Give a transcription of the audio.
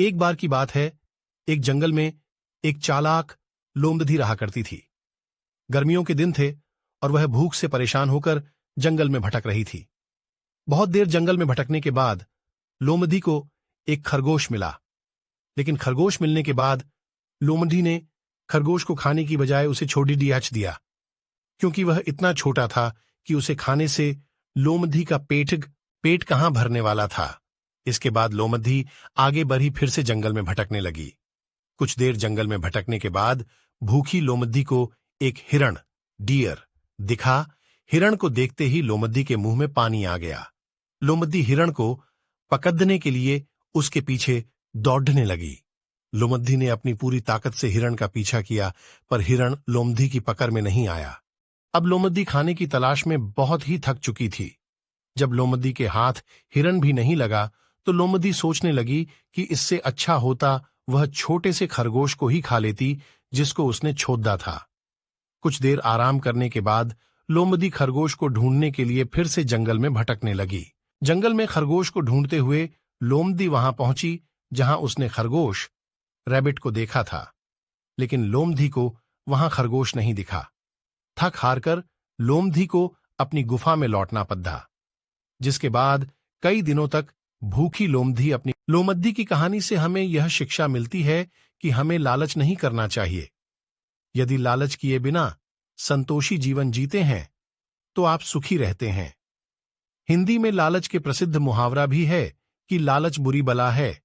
एक बार की बात है, एक जंगल में एक चालाक लोमड़ी रहा करती थी। गर्मियों के दिन थे और वह भूख से परेशान होकर जंगल में भटक रही थी। बहुत देर जंगल में भटकने के बाद लोमड़ी को एक खरगोश मिला, लेकिन खरगोश मिलने के बाद लोमड़ी ने खरगोश को खाने की बजाय उसे छोड़ी डियाच दिया, क्योंकि वह इतना छोटा था कि उसे खाने से लोमड़ी का पेट कहां भरने वाला था। इसके बाद लोमड़ी आगे बढ़ी, फिर से जंगल में भटकने लगी। कुछ देर जंगल में भटकने के बाद भूखी लोमड़ी को एक हिरण डियर दिखा। हिरण को देखते ही लोमड़ी के मुंह में पानी आ गया। लोमड़ी हिरण को पकड़ने के लिए उसके पीछे दौड़ने लगी। लोमड़ी ने अपनी पूरी ताकत से हिरण का पीछा किया, पर हिरण लोमड़ी की पकड़ में नहीं आया। अब लोमड़ी खाने की तलाश में बहुत ही थक चुकी थी। जब लोमड़ी के हाथ हिरण भी नहीं लगा तो लोमड़ी सोचने लगी कि इससे अच्छा होता वह छोटे से खरगोश को ही खा लेती जिसको उसने छोड़ा था। कुछ देर आराम करने के बाद लोमड़ी खरगोश को ढूंढने के लिए फिर से जंगल में भटकने लगी। जंगल में खरगोश को ढूंढते हुए लोमड़ी वहां पहुंची जहां उसने खरगोश रैबिट को देखा था, लेकिन लोमड़ी को वहां खरगोश नहीं दिखा। थक हारकर लोमड़ी को अपनी गुफा में लौटना पड़ा, जिसके बाद कई दिनों तक भूखी लोमड़ी की कहानी से हमें यह शिक्षा मिलती है कि हमें लालच नहीं करना चाहिए। यदि लालच किए बिना संतोषी जीवन जीते हैं तो आप सुखी रहते हैं। हिंदी में लालच के प्रसिद्ध मुहावरा भी है कि लालच बुरी बला है,